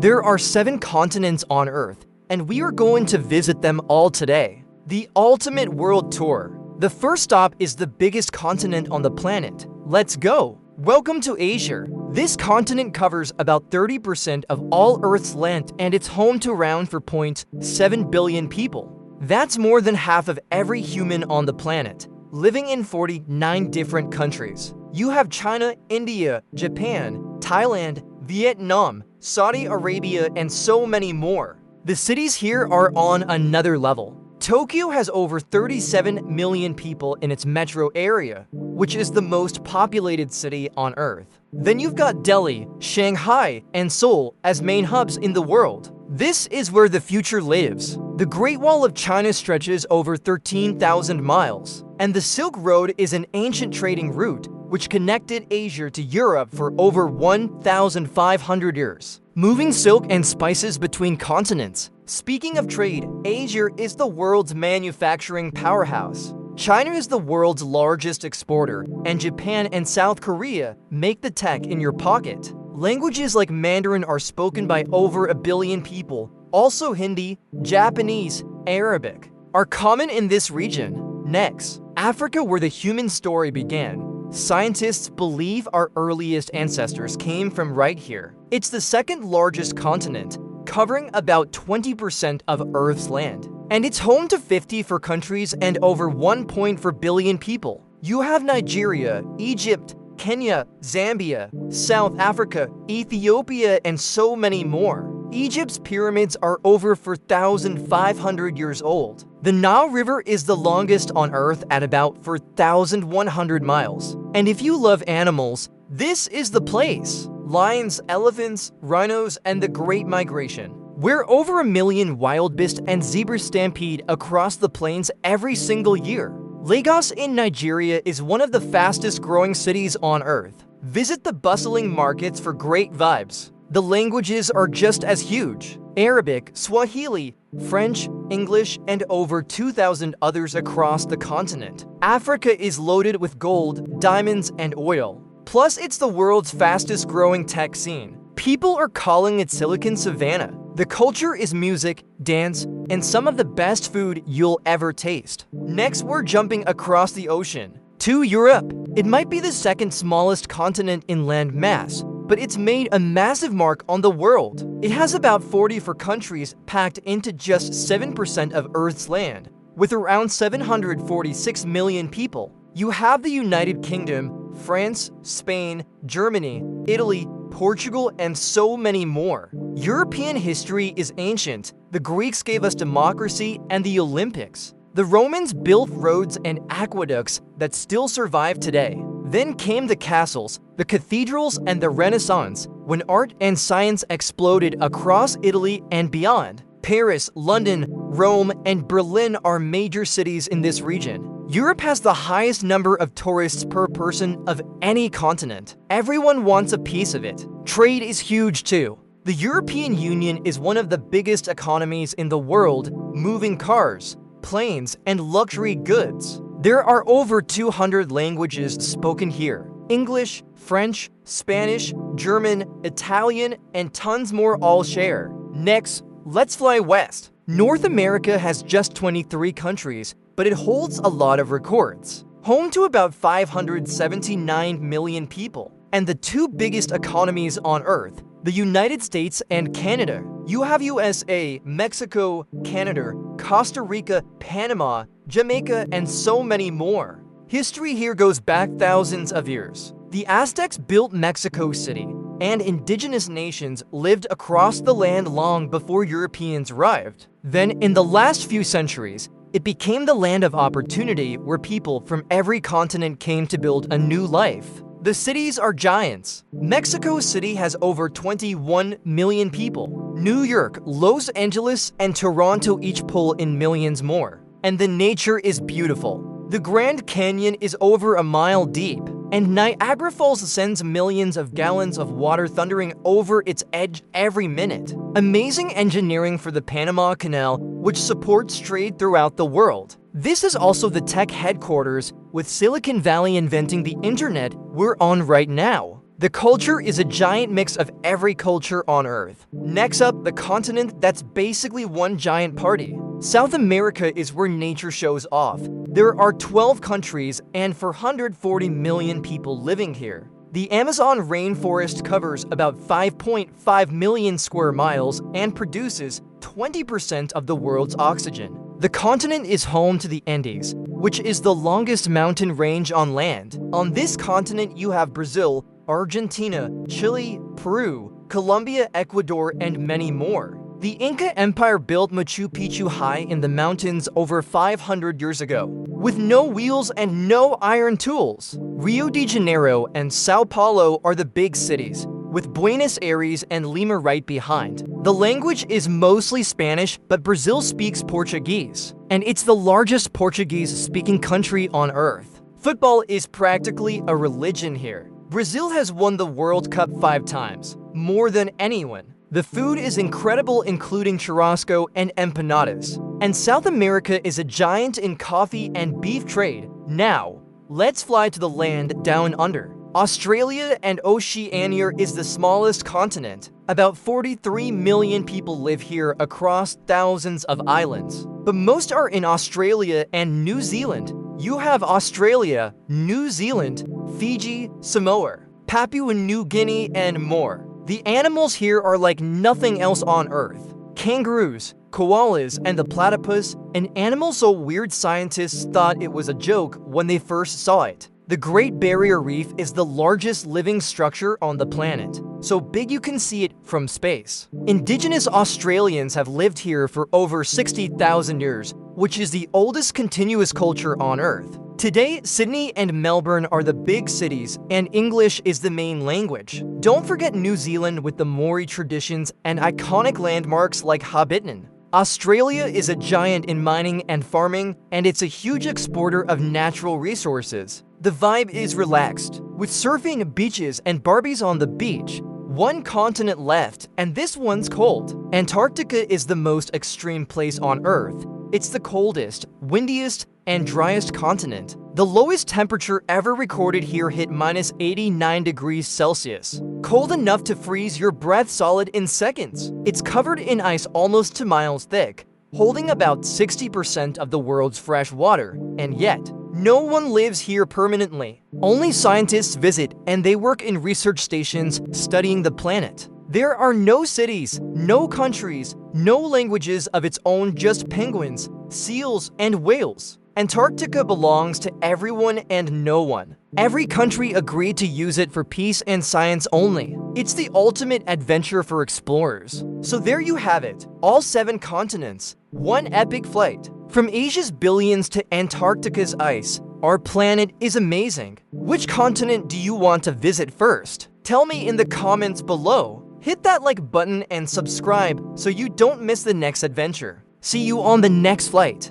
There are 7 continents on Earth, and we are going to visit them all today. The ultimate world tour. The first stop is the biggest continent on the planet. Let's go! Welcome to Asia. This continent covers about 30% of all Earth's land, and it's home to around 4.7 billion people. That's more than half of every human on the planet, living in 49 different countries. You have China, India, Japan, Thailand, Vietnam, Saudi Arabia, and so many more. The cities here are on another level. Tokyo has over 37 million people in its metro area, which is the most populated city on Earth. Then you've got Delhi, Shanghai, and Seoul as main hubs in the world. This is where the future lives. The Great Wall of China stretches over 13,000 miles, and the Silk Road is an ancient trading route which connected Asia to Europe for over 1,500 years, moving silk and spices between continents. Speaking of trade, Asia is the world's manufacturing powerhouse. China is the world's largest exporter, and Japan and South Korea make the tech in your pocket. Languages like Mandarin are spoken by over 1 billion people. Also Hindi, Japanese, Arabic are common in this region. Next, Africa, where the human story began. Scientists believe our earliest ancestors came from right here. It's the second largest continent, covering about 20% of Earth's land. And it's home to 54 countries and over 1.4 billion people. You have Nigeria, Egypt, Kenya, Zambia, South Africa, Ethiopia, and so many more. Egypt's pyramids are over 4,500 years old. The Nile River is the longest on Earth at about 4,100 miles. And if you love animals, this is the place. Lions, elephants, rhinos, and the Great Migration, where over 1 million wildebeest and zebras stampede across the plains every single year. Lagos in Nigeria is one of the fastest growing cities on Earth. Visit the bustling markets for great vibes. The languages are just as huge. Arabic, Swahili, French, English, and over 2,000 others across the continent. Africa is loaded with gold, diamonds, and oil. Plus, it's the world's fastest growing tech scene. People are calling it Silicon Savannah. The culture is music, dance, and some of the best food you'll ever taste. Next, we're jumping across the ocean to Europe. It might be the second smallest continent in land mass, but it's made a massive mark on the world. It has about 44 countries packed into just 7% of Earth's land, with around 746 million people. You have the United Kingdom, France, Spain, Germany, Italy, Portugal, and so many more. European history is ancient. The Greeks gave us democracy and the Olympics. The Romans built roads and aqueducts that still survive today. Then came the castles, the cathedrals, and the Renaissance, when art and science exploded across Italy and beyond. Paris, London, Rome, and Berlin are major cities in this region. Europe has the highest number of tourists per person of any continent. Everyone wants a piece of it. Trade is huge too. The European Union is one of the biggest economies in the world, moving cars, planes, and luxury goods. There are over 200 languages spoken here. English, French, Spanish, German, Italian, and tons more all share. Next, let's fly west. North America has just 23 countries, but it holds a lot of records. Home to about 579 million people, and the 2 biggest economies on Earth, the United States and Canada. You have USA, Mexico, Canada, Costa Rica, Panama, Jamaica, and so many more. History here goes back thousands of years. The Aztecs built Mexico City, and indigenous nations lived across the land long before Europeans arrived. Then, in the last few centuries, it became the land of opportunity where people from every continent came to build a new life. The cities are giants. Mexico City has over 21 million people. New York, Los Angeles, and Toronto each pull in millions more. And the nature is beautiful. The Grand Canyon is over 1 mile deep, and Niagara Falls sends millions of gallons of water thundering over its edge every minute. Amazing engineering for the Panama Canal, which supports trade throughout the world. This is also the tech headquarters, with Silicon Valley inventing the internet we're on right now. The culture is a giant mix of every culture on Earth. Next up, the continent that's basically one giant party. South America is where nature shows off. There are 12 countries and 440 million people living here. The Amazon rainforest covers about 5.5 million square miles and produces 20% of the world's oxygen. The continent is home to the Andes, which is the longest mountain range on land. On this continent, you have Brazil, Argentina, Chile, Peru, Colombia, Ecuador, and many more. The Inca Empire built Machu Picchu high in the mountains over 500 years ago, with no wheels and no iron tools. Rio de Janeiro and Sao Paulo are the big cities, with Buenos Aires and Lima right behind. The language is mostly Spanish, but Brazil speaks Portuguese, and it's the largest Portuguese-speaking country on Earth. Football is practically a religion here. Brazil has won the World Cup 5 times, more than anyone. The food is incredible, including churrasco and empanadas. And South America is a giant in coffee and beef trade. Now, let's fly to the land down under. Australia and Oceania is the smallest continent. About 43 million people live here across thousands of islands. But most are in Australia and New Zealand. You have Australia, New Zealand, Fiji, Samoa, Papua New Guinea, and more. The animals here are like nothing else on Earth. Kangaroos, koalas, and the platypus, an animal so weird scientists thought it was a joke when they first saw it. The Great Barrier Reef is the largest living structure on the planet, so big you can see it from space. Indigenous Australians have lived here for over 60,000 years, which is the oldest continuous culture on Earth. Today, Sydney and Melbourne are the big cities, and English is the main language. Don't forget New Zealand with the Maori traditions and iconic landmarks like Hobbiton. Australia is a giant in mining and farming, and it's a huge exporter of natural resources. The vibe is relaxed, with surfing, beaches, and Barbies on the beach. One continent left, and this one's cold. Antarctica is the most extreme place on Earth. It's the coldest, windiest, and driest continent. The lowest temperature ever recorded here hit minus 89 degrees Celsius. Cold enough to freeze your breath solid in seconds. It's covered in ice almost 2 miles thick, holding about 60% of the world's fresh water. And yet, no one lives here permanently. Only scientists visit, and they work in research stations studying the planet. There are no cities, no countries, no languages of its own, just penguins, seals, and whales. Antarctica belongs to everyone and no one. Every country agreed to use it for peace and science only. It's the ultimate adventure for explorers. So there you have it, all 7 continents, one epic flight. From Asia's billions to Antarctica's ice, our planet is amazing. Which continent do you want to visit first? Tell me in the comments below. Hit that like button and subscribe so you don't miss the next adventure. See you on the next flight.